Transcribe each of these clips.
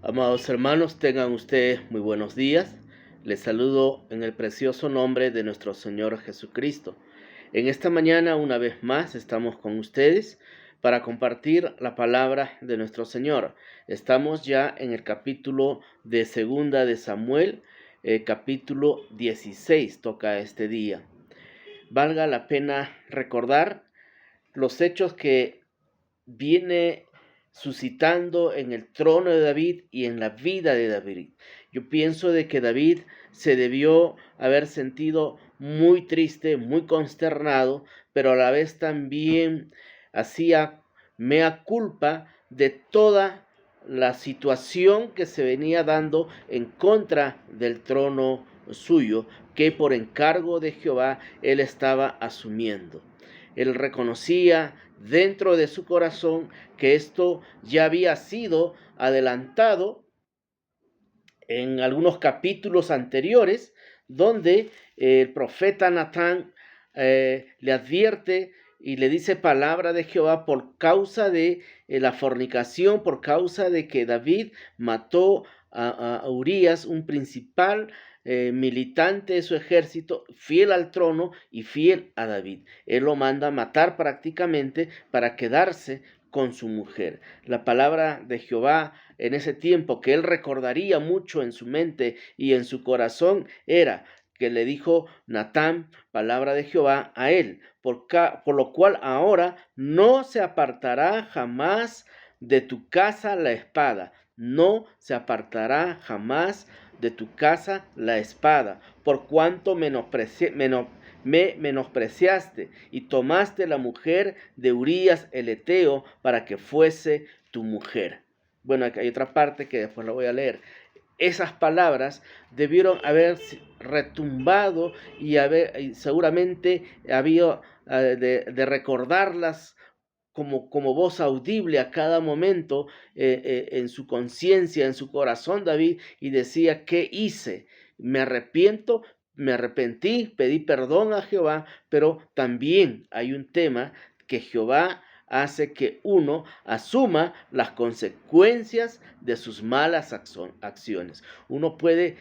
Amados hermanos, tengan ustedes muy buenos días. Les saludo en el precioso nombre de nuestro Señor Jesucristo. En esta mañana, una vez más, estamos con ustedes para compartir la palabra de nuestro Señor. Estamos ya en el capítulo de Segunda de Samuel, capítulo 16, toca este día. Valga la pena recordar los hechos que viene suscitando en el trono de David y en la vida de David. Yo pienso de que David se debió haber sentido muy triste, muy consternado, pero a la vez también hacía mea culpa de toda la situación que se venía dando en contra del trono suyo, que por encargo de Jehová él estaba asumiendo. Él reconocía dentro de su corazón que esto ya había sido adelantado en algunos capítulos anteriores, donde el profeta Natán le advierte y le dice palabra de Jehová por causa de la fornicación, por causa de que David mató a Urías, un principal militante de su ejército, fiel al trono y fiel a David. Él lo manda a matar prácticamente para quedarse con su mujer. La palabra de Jehová en ese tiempo que él recordaría mucho en su mente y en su corazón era que le dijo Natán, palabra de Jehová, a él, por lo cual ahora no se apartará jamás de tu casa la espada, no se apartará jamás de tu casa la espada, por cuanto me menospreciaste y tomaste la mujer de Urías el Eteo para que fuese tu mujer. Bueno, aquí hay otra parte que después la voy a leer. Esas palabras debieron haber retumbado y seguramente había de recordarlas como voz audible a cada momento en su conciencia, en su corazón David, y decía, ¿qué hice? Me arrepiento, me arrepentí, pedí perdón a Jehová, pero también hay un tema que Jehová hace que uno asuma las consecuencias de sus malas acciones. Uno puede,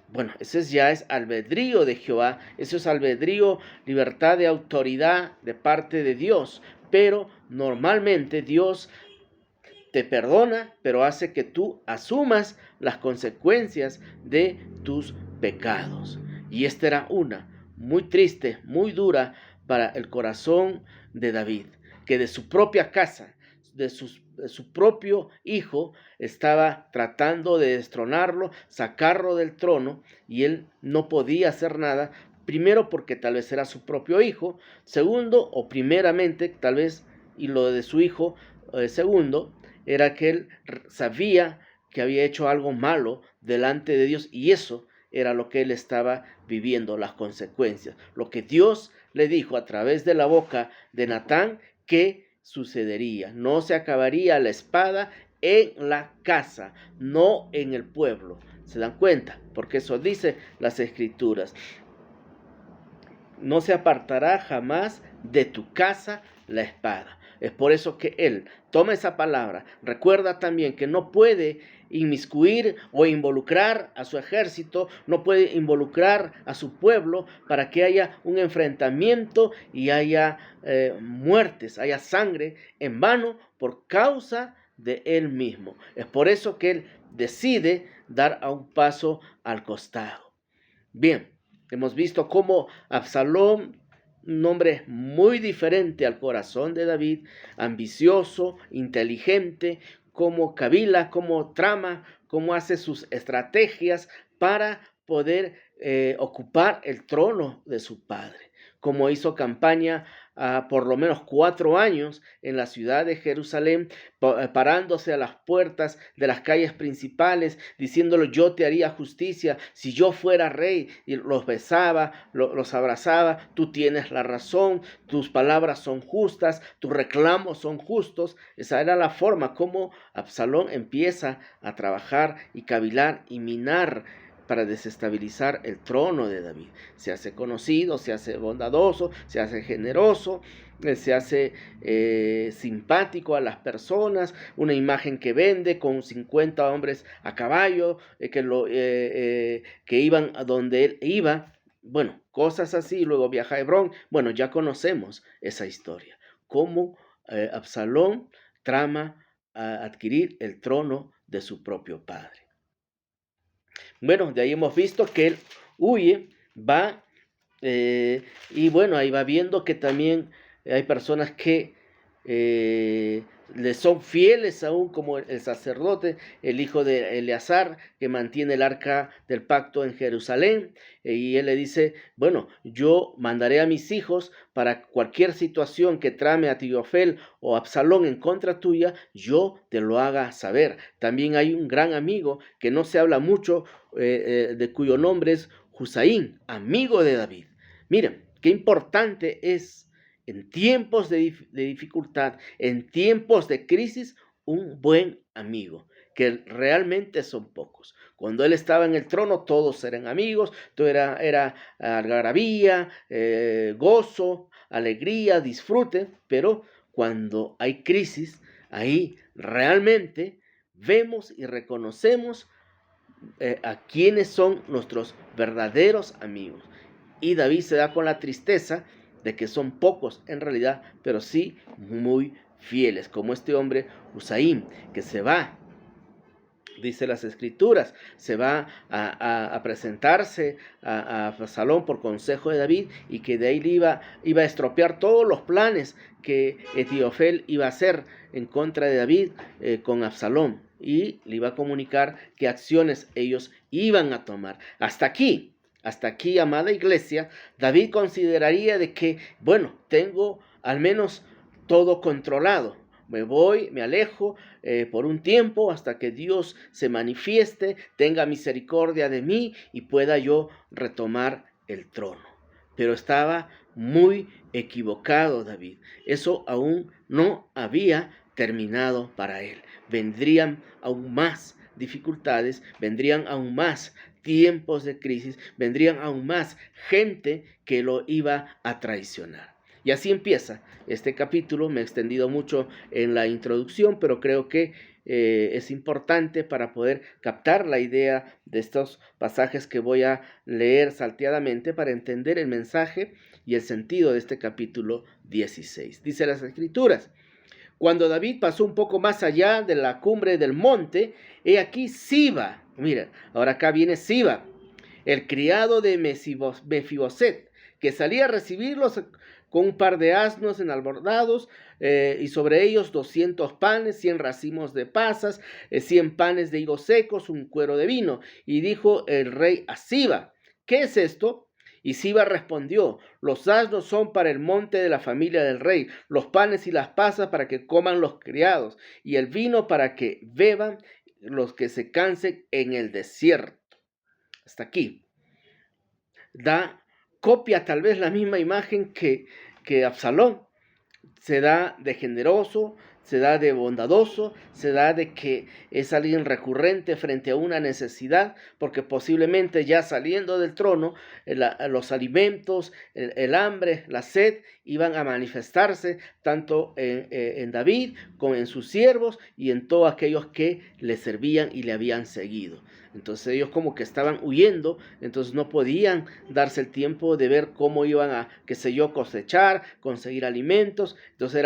bueno, eso ya es albedrío de Jehová, eso es albedrío, libertad de autoridad de parte de Dios, pero normalmente Dios te perdona, pero hace que tú asumas las consecuencias de tus pecados. Y esta era una muy triste, muy dura para el corazón de David, que de su propia casa, de su propio hijo, estaba tratando de destronarlo, sacarlo del trono, y él no podía hacer nada, primero porque tal vez era su propio hijo, segundo o primeramente tal vez, y lo de su hijo segundo, era que él sabía que había hecho algo malo delante de Dios, y eso era lo que él estaba viviendo, las consecuencias, lo que Dios le dijo a través de la boca de Natán que sucedería. No se acabaría la espada en la casa, no en el pueblo. ¿Se dan cuenta? Porque eso dice las escrituras. No se apartará jamás de tu casa la espada. Es por eso que él toma esa palabra. Recuerda también que no puede inmiscuir o involucrar a su ejército, no puede involucrar a su pueblo para que haya un enfrentamiento y haya muertes, haya sangre en vano por causa de él mismo. Es por eso que él decide dar a un paso al costado. Bien, hemos visto cómo Absalón, un hombre muy diferente al corazón de David, ambicioso, inteligente, cómo cavila, cómo trama, cómo hace sus estrategias para poder ocupar el trono de su padre, como hizo campaña por lo menos 4 años en la ciudad de Jerusalén, parándose a las puertas de las calles principales, diciéndolo, yo te haría justicia si yo fuera rey, y los besaba, los abrazaba, tú tienes la razón, tus palabras son justas, tus reclamos son justos. Esa era la forma como Absalón empieza a trabajar y cavilar y minar para desestabilizar el trono de David. Se hace conocido, se hace bondadoso, se hace generoso, se hace simpático a las personas, una imagen que vende con 50 hombres a caballo, que iban a donde él iba. Bueno, cosas así, luego viaja a Hebrón. Bueno, ya conocemos esa historia, cómo Absalón trama a adquirir el trono de su propio padre. Bueno, de ahí hemos visto que él huye, va, y bueno, ahí va viendo que también hay personas que le son fieles aún, como el sacerdote, el hijo de Eleazar, que mantiene el arca del pacto en Jerusalén, y él le dice, bueno, yo mandaré a mis hijos para cualquier situación que trame a Tiofel o Absalón en contra tuya, yo te lo haga saber. También hay un gran amigo que no se habla mucho, de cuyo nombre es Husaín, amigo de David. Miren, qué importante es en tiempos de dificultad, en tiempos de crisis, un buen amigo, que realmente son pocos. Cuando él estaba en el trono, todos eran amigos, todo era algarabía, gozo, alegría, disfrute, pero cuando hay crisis, ahí realmente vemos y reconocemos a quienes son nuestros verdaderos amigos. Y David se da con la tristeza de que son pocos en realidad, pero sí muy fieles, como este hombre Husaín, que se va, dice las escrituras, se va a presentarse a Absalón por consejo de David, y que de ahí iba a estropear todos los planes que Etiofel iba a hacer en contra de David con Absalón, y le iba a comunicar qué acciones ellos iban a tomar. Hasta aquí, amada iglesia, David consideraría de que, bueno, tengo al menos todo controlado. Me voy, me alejo por un tiempo hasta que Dios se manifieste, tenga misericordia de mí y pueda yo retomar el trono. Pero estaba muy equivocado David. Eso aún no había terminado para él. Vendrían aún más dificultades, vendrían aún más tiempos de crisis, vendrían aún más gente que lo iba a traicionar. Y así empieza este capítulo. Me he extendido mucho en la introducción, pero creo que es importante para poder captar la idea de estos pasajes que voy a leer salteadamente para entender el mensaje y el sentido de este capítulo 16. Dice las Escrituras: cuando David pasó un poco más allá de la cumbre del monte, he aquí Siba. Mira, ahora acá viene Siba, el criado de Mefiboset, que salía a recibirlos con un par de asnos enalbordados, y sobre ellos 200 panes, 100 racimos de pasas, 100 panes de higos secos, un cuero de vino. Y dijo el rey a Siba: ¿qué es esto? Y Siba respondió: los asnos son para el monte de la familia del rey, los panes y las pasas para que coman los criados, y el vino para que beban los que se cansen en el desierto. Hasta aquí. Da copia tal vez la misma imagen que Absalón. Se da de generoso, se da de bondadoso, se da de que es alguien recurrente frente a una necesidad, porque posiblemente ya saliendo del trono, los alimentos, el hambre, la sed, iban a manifestarse tanto en David como en sus siervos y en todos aquellos que le servían y le habían seguido. Entonces ellos como que estaban huyendo, entonces no podían darse el tiempo de ver cómo iban a, qué sé yo, cosechar, conseguir alimentos. Entonces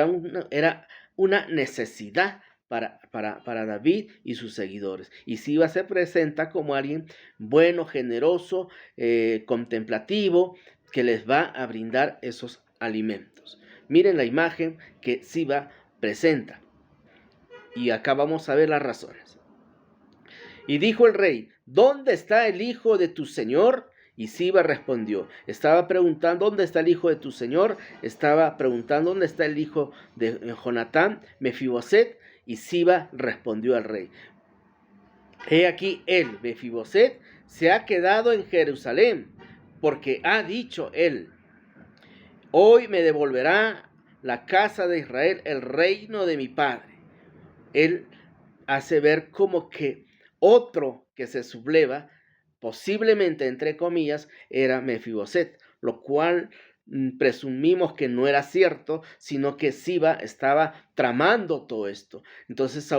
era una necesidad para David y sus seguidores. Y Siba se presenta como alguien bueno, generoso, contemplativo, que les va a brindar esos alimentos. Miren la imagen que Siba presenta. Y acá vamos a ver las razones. Y dijo el rey: ¿dónde está el hijo de tu señor? Y Siba respondió. Estaba preguntando: ¿dónde está el hijo de tu señor? Estaba preguntando: ¿dónde está el hijo de Jonatán, Mefiboset? Y Siba respondió al rey: he aquí él, Mefiboset, se ha quedado en Jerusalén, porque ha dicho él: hoy me devolverá la casa de Israel el reino de mi padre. Él hace ver como que otro que se subleva, posiblemente entre comillas, era Mefiboset, lo cual presumimos que no era cierto, sino que Siba estaba tramando todo esto. Entonces,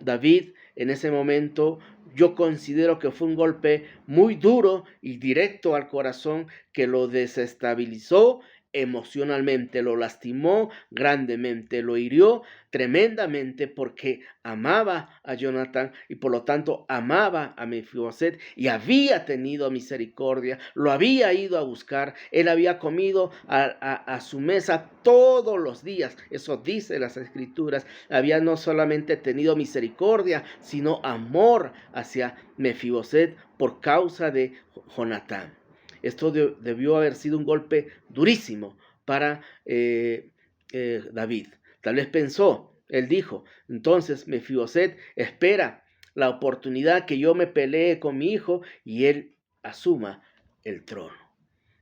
David en ese momento, yo considero que fue un golpe muy duro y directo al corazón que lo desestabilizó emocionalmente, lo lastimó grandemente, lo hirió tremendamente porque amaba a Jonatán y por lo tanto amaba a Mefiboset y había misericordia, lo había ido a buscar, él había comido a su mesa todos los días, eso dice las escrituras, había no solamente tenido misericordia, sino amor hacia Mefiboset por causa de Jonatán. Esto debió haber sido un golpe durísimo para David. Tal vez pensó, él dijo, entonces Mefiboset espera la oportunidad que yo me pelee con mi hijo y él asuma el trono.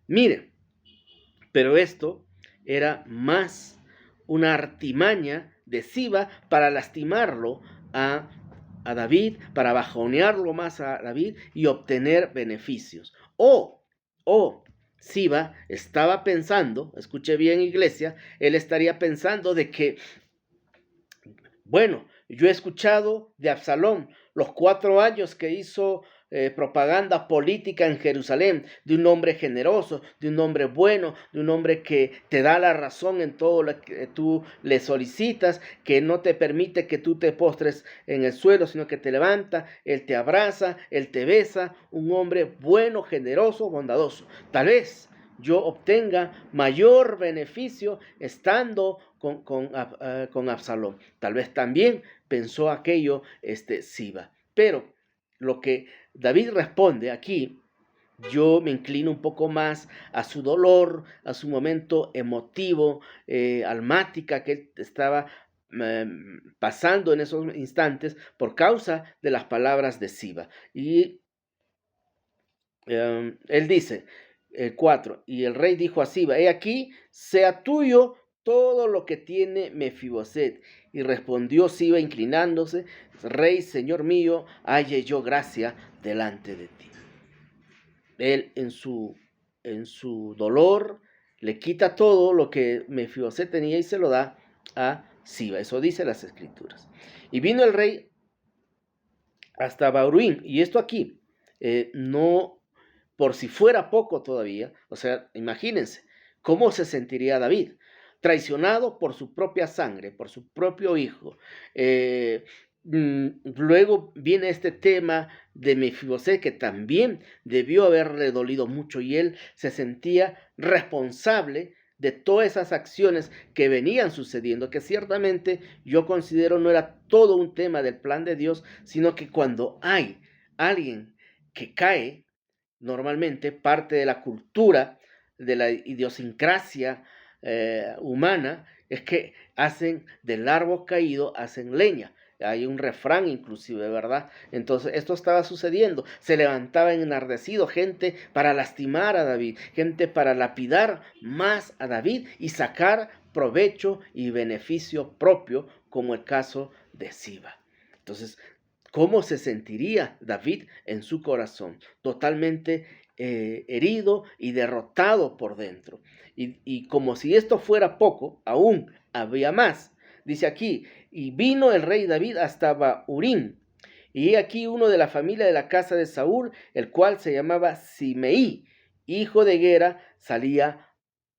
Mire, pero esto era más una artimaña de Siba para lastimarlo a David, para bajonearlo más a David y obtener beneficios. O Siba estaba pensando, escuche bien iglesia, él estaría pensando de que, bueno, yo he escuchado de Absalón los 4 años que hizo propaganda política en Jerusalén, de un hombre generoso, de un hombre bueno, de un hombre que te da la razón en todo lo que tú le solicitas, que no te permite que tú te postres en el suelo, sino que te levanta, él te abraza, él te besa, un hombre bueno, generoso, bondadoso. Tal vez yo obtenga mayor beneficio estando con Absalón. Tal vez también pensó aquello Siba. Pero lo que David responde aquí, yo me inclino un poco más a su dolor, a su momento emotivo, almática que él estaba pasando en esos instantes por causa de las palabras de Siba. Y él dice, el 4, y el rey dijo a Siba, he aquí, sea tuyo todo lo que tiene Mefiboset. Y respondió Siba inclinándose, rey, señor mío, halle yo gracia delante de ti. Él en su dolor le quita todo lo que Mefiboset tenía y se lo da a Siba. Eso dice las escrituras. Y vino el rey hasta Bahurín, y esto aquí, no, por si fuera poco todavía, o sea, imagínense, ¿cómo se sentiría David? Traicionado por su propia sangre, por su propio hijo. Luego viene este tema de Mefiboset, que también debió haberle dolido mucho, y él se sentía responsable de todas esas acciones que venían sucediendo, que ciertamente yo considero no era todo un tema del plan de Dios, sino que cuando hay alguien que cae, normalmente parte de la cultura, de la idiosincrasia humana, es que hacen del árbol caído, hacen leña. Hay un refrán inclusive, ¿verdad? Entonces esto estaba sucediendo. Se levantaba enardecido gente para lastimar a David, gente para lapidar más a David y sacar provecho y beneficio propio, como el caso de Siba. Entonces, ¿cómo se sentiría David en su corazón? Totalmente herido y derrotado por dentro. Y como si esto fuera poco, aún había más. Dice aquí, y vino el rey David hasta Bahurín, y he aquí uno de la familia de la casa de Saúl, el cual se llamaba Simeí, hijo de Gera, salía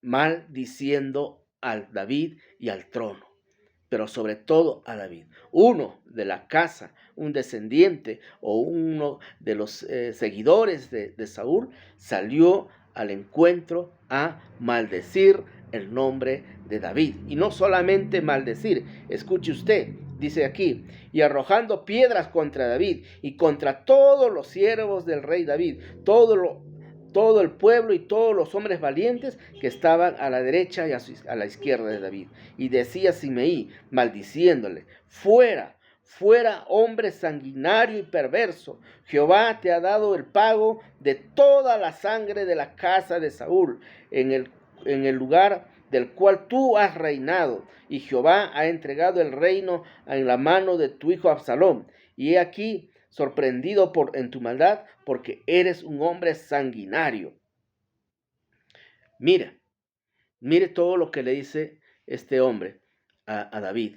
maldiciendo al David y al trono, pero sobre todo a David. Uno de la casa, un descendiente o uno de los seguidores de Saúl, salió al encuentro a maldecir el nombre de David. Y no solamente maldecir, escuche usted, dice aquí, y arrojando piedras contra David y contra todos los siervos del rey David, todo el pueblo y todos los hombres valientes que estaban a la derecha y a la izquierda de David. Y decía Simeí, maldiciéndole, fuera, fuera hombre sanguinario y perverso. Jehová te ha dado el pago de toda la sangre de la casa de Saúl en el lugar del cual tú has reinado, y Jehová ha entregado el reino en la mano de tu hijo Absalón. Y he aquí, sorprendido en tu maldad, porque eres un hombre sanguinario. Mire todo lo que le dice este hombre a David.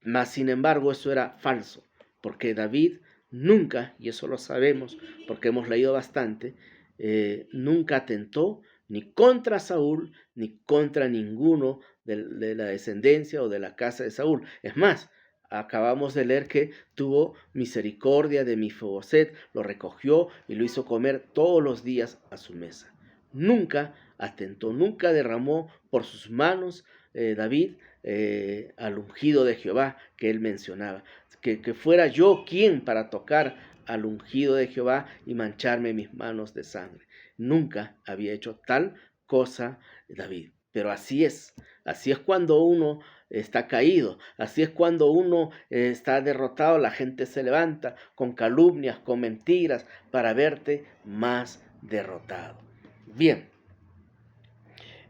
Mas, sin embargo, eso era falso, porque David nunca, y eso lo sabemos porque hemos leído bastante, nunca atentó ni contra Saúl, ni contra ninguno de la descendencia o de la casa de Saúl. Es más, acabamos de leer que tuvo misericordia de Mefiboset, lo recogió y lo hizo comer todos los días a su mesa. Nunca atentó, nunca derramó por sus manos David al ungido de Jehová que él mencionaba. Que fuera yo quien para tocar al ungido de Jehová y mancharme mis manos de sangre. Nunca había hecho tal cosa David. Pero así es cuando uno está caído, así es cuando uno está derrotado, la gente se levanta con calumnias, con mentiras, para verte más derrotado. Bien,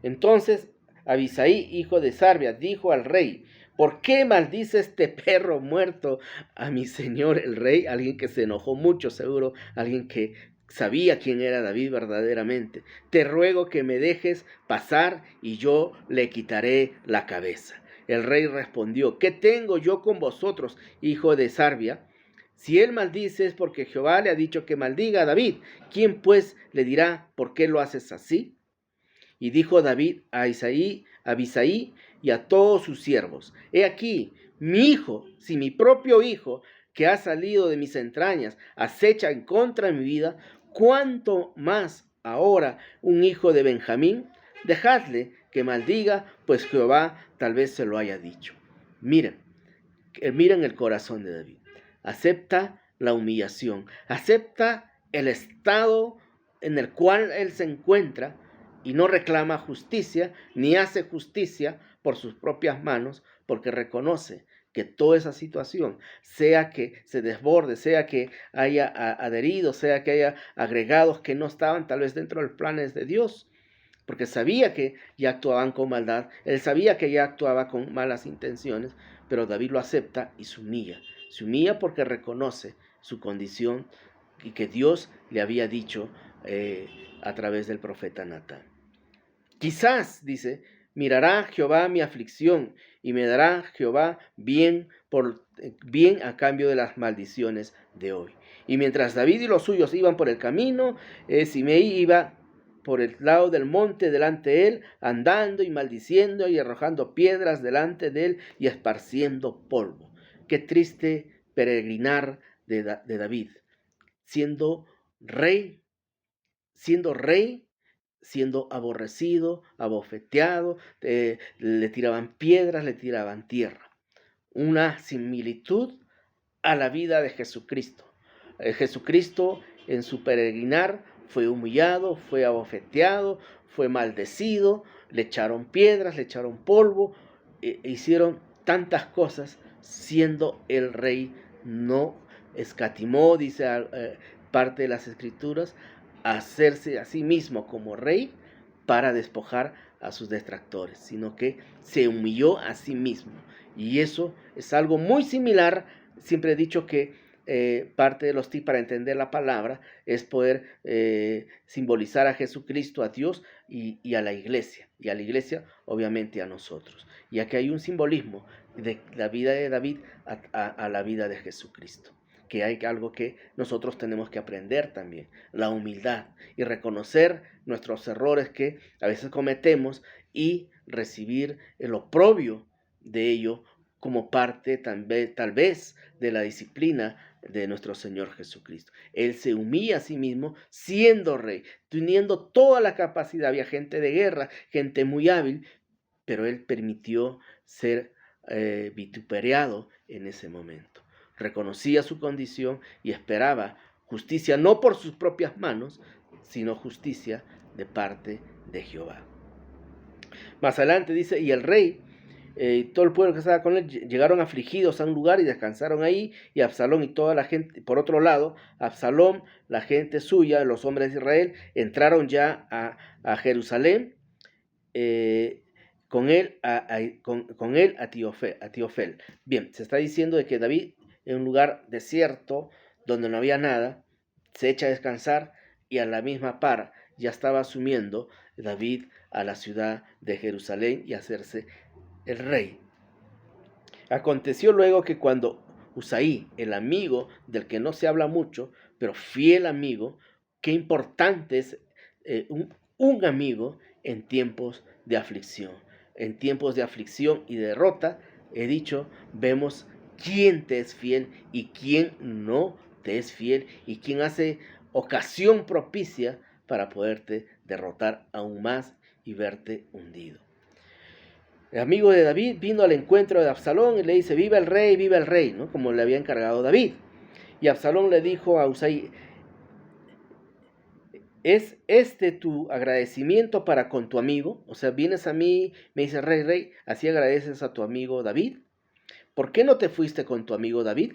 entonces Abisaí, hijo de Sarbia, dijo al rey: ¿por qué maldice este perro muerto a mi señor el rey? Alguien que se enojó mucho, seguro, alguien que sabía quién era David verdaderamente. Te ruego que me dejes pasar y yo le quitaré la cabeza. El rey respondió: ¿qué tengo yo con vosotros, hijo de Sarbia? Si él maldice es porque Jehová le ha dicho que maldiga a David. ¿Quién pues le dirá por qué lo haces así? Y dijo David a Abisaí y a todos sus siervos: he aquí, mi hijo, si mi propio hijo, que ha salido de mis entrañas, acecha en contra de mi vida, ¿cuánto más ahora un hijo de Benjamín? Dejadle que maldiga, pues Jehová tal vez se lo haya dicho. Miren el corazón de David. Acepta la humillación, acepta el estado en el cual él se encuentra, y no reclama justicia, ni hace justicia por sus propias manos, porque reconoce que toda esa situación, sea que se desborde, sea que haya adherido, sea que haya agregados que no estaban tal vez dentro de los planes de Dios, porque sabía que ya actuaban con maldad, él sabía que ya actuaba con malas intenciones, pero David lo acepta y se humilla porque reconoce su condición y que Dios le había dicho a través del profeta Natán. Quizás, dice, mirará Jehová mi aflicción y me dará Jehová bien a cambio de las maldiciones de hoy. Y mientras David y los suyos iban por el camino, Simei iba por el lado del monte delante de él, andando y maldiciendo y arrojando piedras delante de él y esparciendo polvo. Qué triste peregrinar de David, siendo rey, siendo aborrecido, abofeteado, le tiraban piedras, le tiraban tierra. Una similitud a la vida de Jesucristo. Jesucristo en su peregrinar fue humillado, fue abofeteado, fue maldecido, le echaron piedras, le echaron polvo, hicieron tantas cosas, siendo el rey. No escatimó, dice parte de las escrituras, hacerse a sí mismo como rey para despojar a sus detractores, sino que se humilló a sí mismo. Y eso es algo muy similar. Siempre he dicho que parte de los tips para entender la palabra es poder simbolizar a Jesucristo, a Dios y a la iglesia obviamente a nosotros. Y aquí hay un simbolismo de la vida de David a la vida de Jesucristo, que hay algo que nosotros tenemos que aprender también: la humildad y reconocer nuestros errores que a veces cometemos y recibir el oprobio de ello como parte tal vez de la disciplina de nuestro Señor Jesucristo. Él se humilla a sí mismo siendo rey, teniendo toda la capacidad. Había gente de guerra, gente muy hábil, pero él permitió ser vituperiado en ese momento. Reconocía su condición y esperaba justicia no por sus propias manos, sino justicia de parte de Jehová. Más adelante dice: y el rey y todo el pueblo que estaba con él llegaron afligidos a un lugar y descansaron ahí, y Absalón y toda la gente. Por otro lado, Absalón, la gente suya, los hombres de Israel, entraron ya a Jerusalén, con él a Tiofel. Bien, se está diciendo de que David, en un lugar desierto donde no había nada, se echa a descansar, y a la misma par ya estaba asumiendo David a la ciudad de Jerusalén y hacerse el rey. Aconteció luego que cuando Usaí, el amigo del que no se habla mucho, pero fiel amigo, qué importante es un amigo en tiempos de aflicción. En tiempos de aflicción y derrota, he dicho, vemos quién te es fiel y quién no te es fiel y quién hace ocasión propicia para poderte derrotar aún más y verte hundido. El amigo de David vino al encuentro de Absalón y le dice, viva el rey, ¿no? Como le había encargado David. Y Absalón le dijo a Usaí, ¿es este tu agradecimiento para con tu amigo? O sea, vienes a mí, me dices, rey, así agradeces a tu amigo David. ¿Por qué no te fuiste con tu amigo David?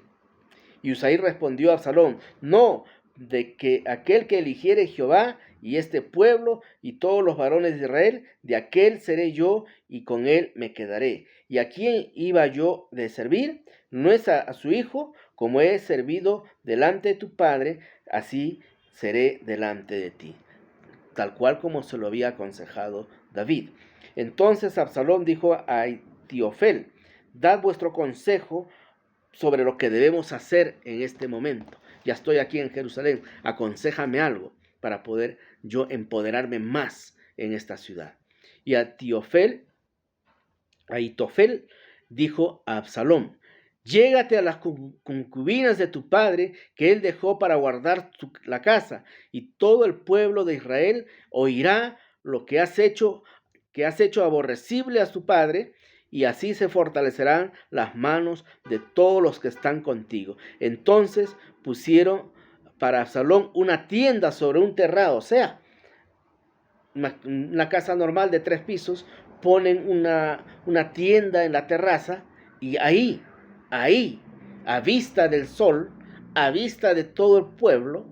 Y Usaí respondió a Absalón, no, de que aquel que eligiere Jehová y este pueblo y todos los varones de Israel, de aquel seré yo y con él me quedaré. ¿Y a quién iba yo de servir? No es a su hijo, como he servido delante de tu padre, así seré delante de ti. Tal cual como se lo había aconsejado David. Entonces Absalón dijo a Ahitiofel, dad vuestro consejo sobre lo que debemos hacer en este momento. Ya estoy aquí en Jerusalén, aconséjame algo para poder yo empoderarme más en esta ciudad. Y Ahitofel dijo a Absalón, llégate a las concubinas de tu padre que él dejó para guardar la casa, y todo el pueblo de Israel oirá lo que has hecho aborrecible a tu padre, y así se fortalecerán las manos de todos los que están contigo. Entonces pusieron para Absalón una tienda sobre un terrado, o sea, una casa normal de 3 pisos, ponen una tienda en la terraza y ahí, a vista del sol, a vista de todo el pueblo,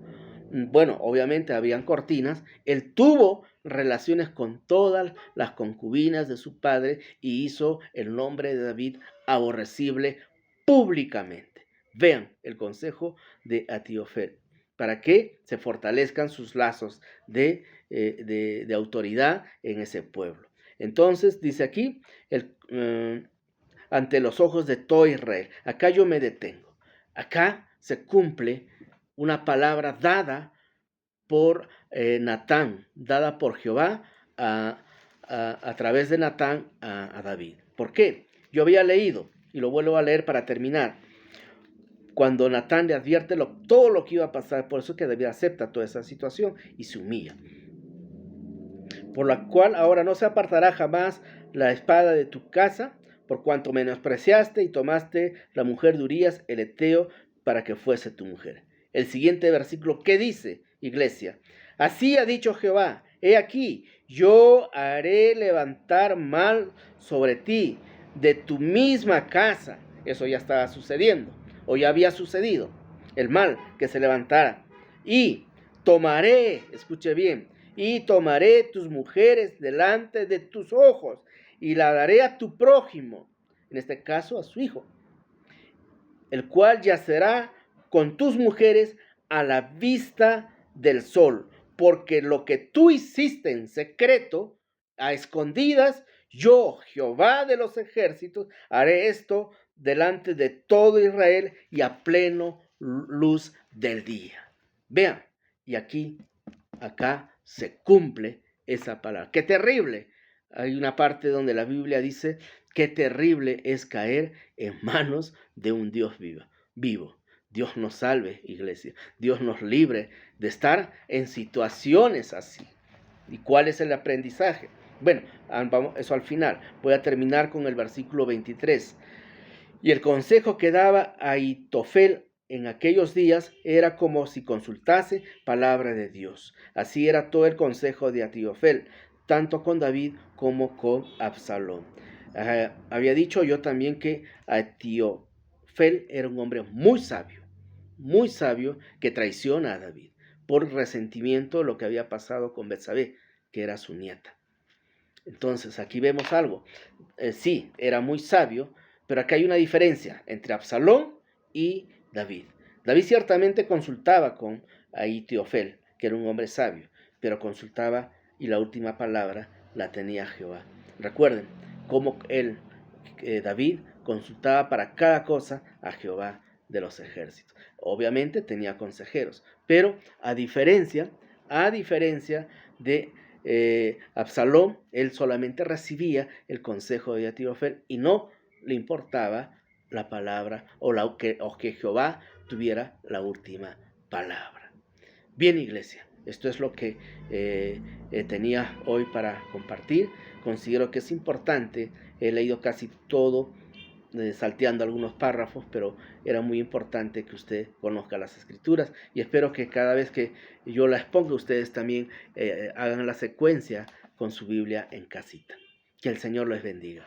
bueno, obviamente habían cortinas, él tuvo relaciones con todas las concubinas de su padre y hizo el nombre de David aborrecible públicamente. Vean el consejo de Ahitofel, para que se fortalezcan sus lazos de autoridad en ese pueblo. Entonces, dice aquí, ante los ojos de todo Israel. Acá yo me detengo. Acá se cumple una palabra dada por Natán, dada por Jehová a través de Natán a David. ¿Por qué? Yo había leído, y lo vuelvo a leer para terminar, cuando Natán le advierte todo lo que iba a pasar, por eso que David acepta toda esa situación y se humilla. Por la cual ahora no se apartará jamás la espada de tu casa, por cuanto menospreciaste y tomaste la mujer de Urías el heteo para que fuese tu mujer. El siguiente versículo, ¿qué dice, iglesia? Así ha dicho Jehová, he aquí, yo haré levantar mal sobre ti de tu misma casa. Eso ya estaba sucediendo, o ya había sucedido, el mal que se levantara. Y tomaré, escuche bien, y tomaré tus mujeres delante de tus ojos y la daré a tu prójimo, en este caso a su hijo, el cual yacerá con tus mujeres a la vista del sol, porque lo que tú hiciste en secreto, a escondidas, yo, Jehová de los ejércitos, haré esto delante de todo Israel y a pleno luz del día. Vean, y acá se cumple esa palabra. ¡Qué terrible! Hay una parte donde la Biblia dice, qué terrible es caer en manos de un Dios vivo. Dios nos salve, iglesia. Dios nos libre de estar en situaciones así. ¿Y cuál es el aprendizaje? Bueno, vamos, eso al final. Voy a terminar con el versículo 23. Y el consejo que daba Ahitofel en aquellos días era como si consultase palabra de Dios. Así era todo el consejo de Ahitofel, tanto con David como con Absalón. Había dicho yo también que Ahitofel era un hombre muy sabio que traiciona a David por resentimiento de lo que había pasado con Betsabé, que era su nieta. Entonces aquí vemos algo. Sí, era muy sabio, pero acá hay una diferencia entre Absalón y David. David ciertamente consultaba con Ahitofel, que era un hombre sabio, pero consultaba y la última palabra la tenía Jehová. Recuerden cómo David consultaba para cada cosa a Jehová de los ejércitos. Obviamente tenía consejeros, pero a diferencia de Absalón, él solamente recibía el consejo de Ahitofel y no le importaba la palabra o que Jehová tuviera la última palabra. Bien, iglesia, esto es lo que tenía hoy para compartir. Considero que es importante. He leído casi todo, salteando algunos párrafos, pero era muy importante que usted conozca las escrituras y espero que cada vez que yo las ponga ustedes también hagan la secuencia con su Biblia en casita. Que el Señor les bendiga.